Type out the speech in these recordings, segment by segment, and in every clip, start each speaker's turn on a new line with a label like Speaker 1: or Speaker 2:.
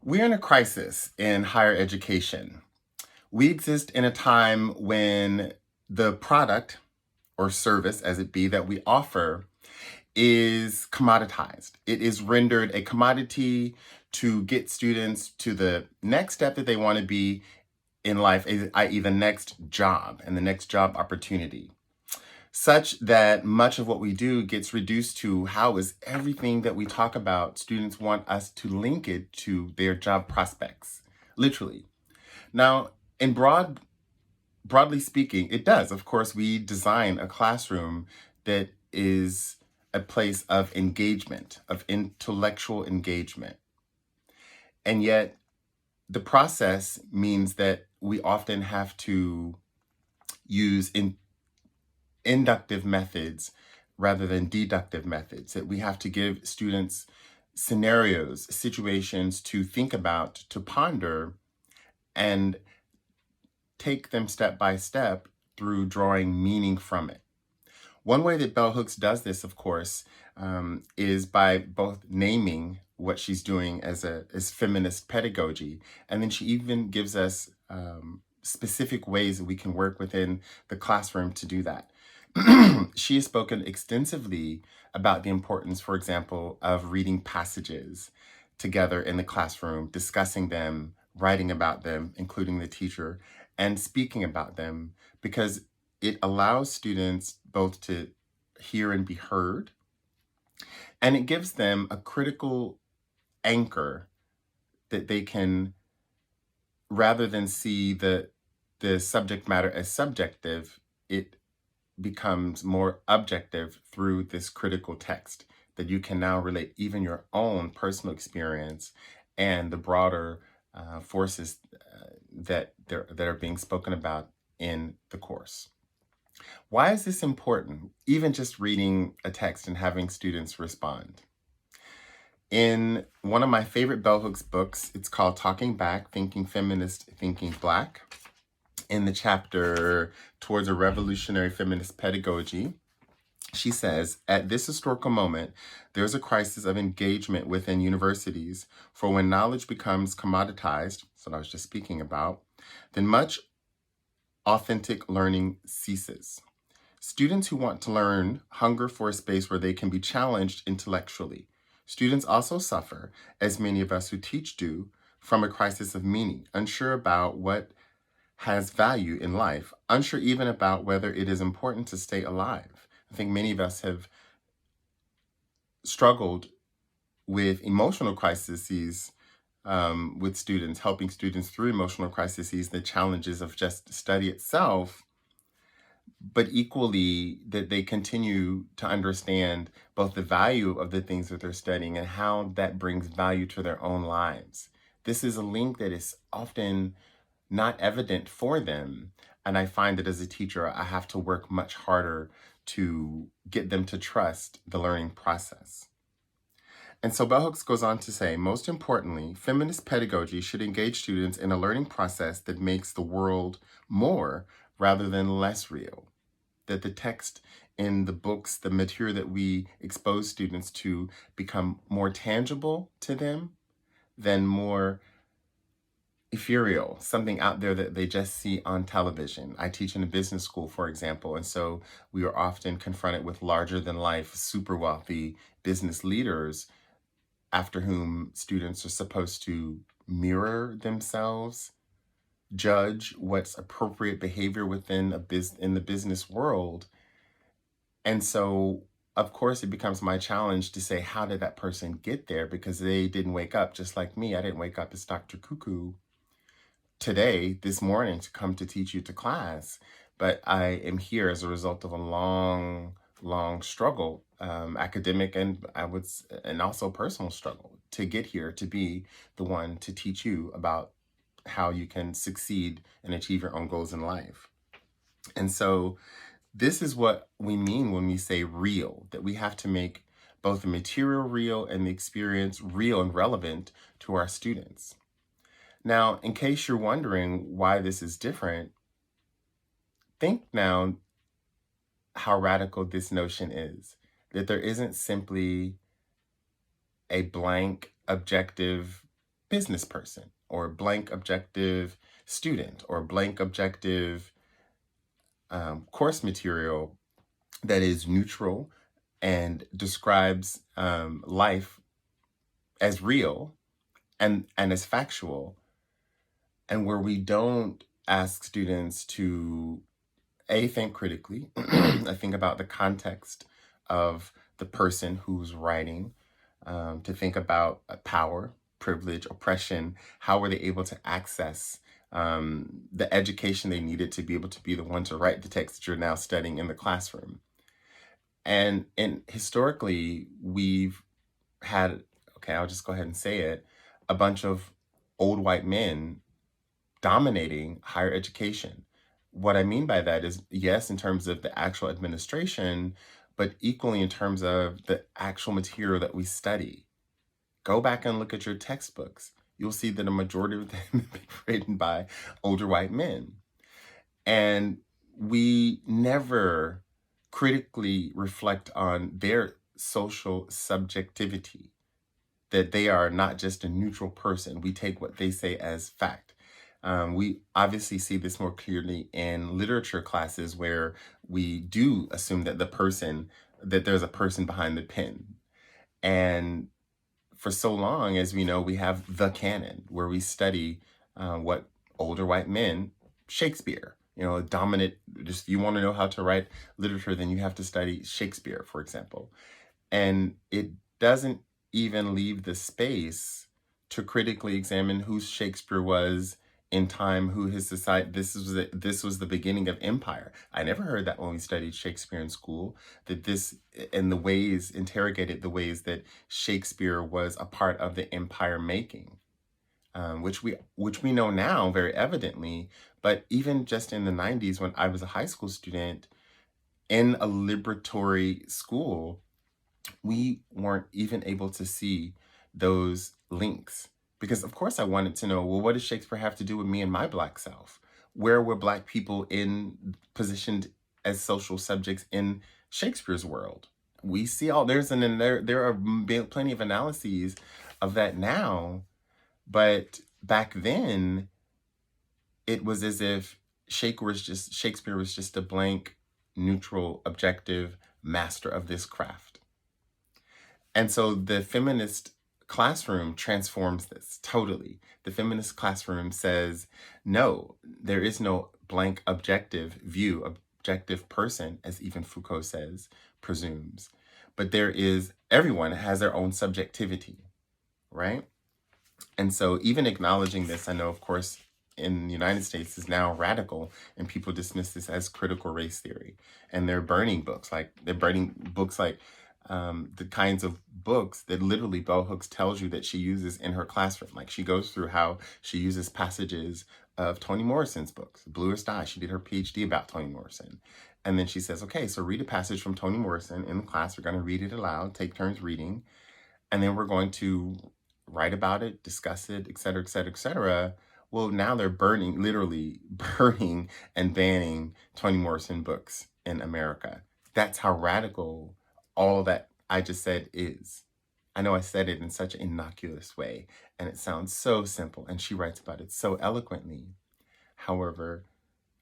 Speaker 1: We're in a crisis in higher education. We exist in a time when the product or service, as it be, that we offer is commoditized. It is rendered a commodity to get students to the next step that they want to be in life, i.e., the next job and the next job opportunity, such that much of what we do gets reduced to how is everything that we talk about, students want us to link it to their job prospects, literally. Now, in broadly speaking, it does. Of course, we design a classroom that is a place of engagement, of intellectual engagement. And yet, the process means that we often have to use inductive methods rather than deductive methods, that we have to give students scenarios, situations to think about, to ponder, and take them step by step through drawing meaning from it. One way that Bell Hooks does this, of course, is by both naming what she's doing as feminist pedagogy, and then she even gives us specific ways that we can work within the classroom to do that. She has spoken extensively about the importance, for example, of reading passages together in the classroom, discussing them, writing about them, including the teacher, and speaking about them, because it allows students both to hear and be heard, and it gives them a critical anchor that they can, rather than see the subject matter as subjective, it becomes more objective through this critical text, that you can now relate even your own personal experience and the broader forces that are being spoken about in the course. Why is this important? Even just reading a text and having students respond. In one of my favorite Bell Hooks books, it's called Talking Back, Thinking Feminist, Thinking Black. In the chapter Towards a Revolutionary Feminist Pedagogy, she says, at this historical moment, there's a crisis of engagement within universities, for when knowledge becomes commoditized, that's what I was just speaking about, then much authentic learning ceases. Students who want to learn hunger for a space where they can be challenged intellectually. Students also suffer, as many of us who teach do, from a crisis of meaning, unsure about what has value in life, unsure even about whether it is important to stay alive. I think many of us have struggled with emotional crises with students, helping students through emotional crises, the challenges of just study itself, but equally that they continue to understand both the value of the things that they're studying and how that brings value to their own lives. This is a link that is often not evident for them. And I find that as a teacher, I have to work much harder to get them to trust the learning process. And so Bell Hooks goes on to say, most importantly, feminist pedagogy should engage students in a learning process that makes the world more rather than less real. That the text in the books, the material that we expose students to, become more tangible to them than more ethereal, something out there that they just see on television. I teach in a business school, for example, and so we are often confronted with larger than life, super wealthy business leaders after whom students are supposed to mirror themselves, judge what's appropriate behavior within in the business world. And so, of course, it becomes my challenge to say, how did that person get there? Because they didn't wake up just like me. I didn't wake up as Dr. Cuckoo this morning, to come to teach you to class. But I am here as a result of a long struggle, academic and also personal struggle, to get here to be the one to teach you about how you can succeed and achieve your own goals in life. And so this is what we mean when we say real, that we have to make both the material real and the experience real and relevant to our students. Now, in case you're wondering why this is different, think now how radical this notion is, that there isn't simply a blank, objective business person, or blank objective student, or blank objective course material that is neutral and describes life as real and as factual, and where we don't ask students to think critically. I think about the context of the person who's writing, to think about power, privilege, oppression. How were they able to access the education they needed to be able to be the one to write the text that you're now studying in the classroom? And historically, we've had, okay, I'll just go ahead and say it, a bunch of old white men dominating higher education. What I mean by that is, yes, in terms of the actual administration, but equally in terms of the actual material that we study. Go back and look at your textbooks. You'll see that a majority of them have been written by older white men. And we never critically reflect on their social subjectivity, that they are not just a neutral person. We take what they say as fact. We obviously see this more clearly in literature classes, where we do assume that there's a person behind the pen. And for so long, as we know, we have the canon, where we study what older white men, Shakespeare, dominant, just you want to know how to write literature, then you have to study Shakespeare, for example. And it doesn't even leave the space to critically examine who Shakespeare was in time, who his society, this was the beginning of empire. I never heard that when we studied Shakespeare in school, that this, and the ways, interrogated the ways that Shakespeare was a part of the empire making, which we know now very evidently. But even just in the 90s, when I was a high school student in a liberatory school, we weren't even able to see those links. Because of course I wanted to know, well, what does Shakespeare have to do with me and my Black self? Where were Black people positioned as social subjects in Shakespeare's world? We see there are plenty of analyses of that now, but back then it was as if Shakespeare was just a blank, neutral, objective master of this craft. And so the feminist classroom transforms this totally. The feminist classroom says, no, there is no blank objective view, objective person, as even Foucault says, presumes. But everyone has their own subjectivity, right? And so even acknowledging this, I know, of course, in the United States is now radical, and people dismiss this as critical race theory. And they're burning books like the kinds of books that literally Bell Hooks tells you that she uses in her classroom. Like, she goes through how she uses passages of Toni Morrison's books. Bluest Eye, she did her PhD about Toni Morrison. And then she says, okay, so read a passage from Toni Morrison in the class. We're going to read it aloud, take turns reading. And then we're going to write about it, discuss it, et cetera, et cetera, et cetera. Well, now they're literally burning and banning Toni Morrison books in America. That's how radical all of that I just said is. I know I said it in such an innocuous way, and it sounds so simple, and she writes about it so eloquently. However,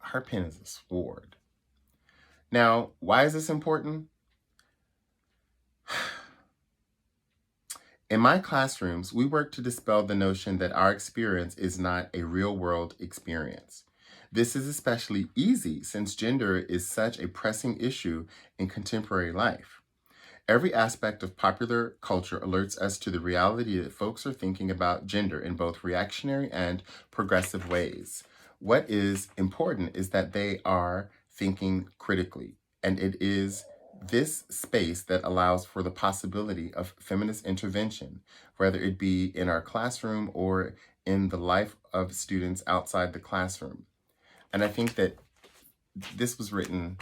Speaker 1: her pen is a sword. Now, why is this important? In my classrooms, we work to dispel the notion that our experience is not a real-world experience. This is especially easy since gender is such a pressing issue in contemporary life. Every aspect of popular culture alerts us to the reality that folks are thinking about gender in both reactionary and progressive ways. What is important is that they are thinking critically, and it is this space that allows for the possibility of feminist intervention, whether it be in our classroom or in the life of students outside the classroom. And I think that this was written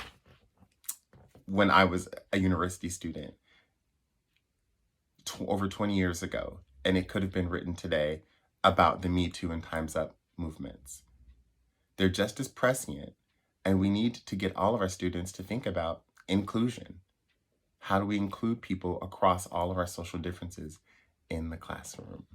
Speaker 1: when I was a university student over 20 years ago, and it could have been written today about the Me Too and Time's Up movements. They're just as prescient, and we need to get all of our students to think about inclusion. How do we include people across all of our social differences in the classroom?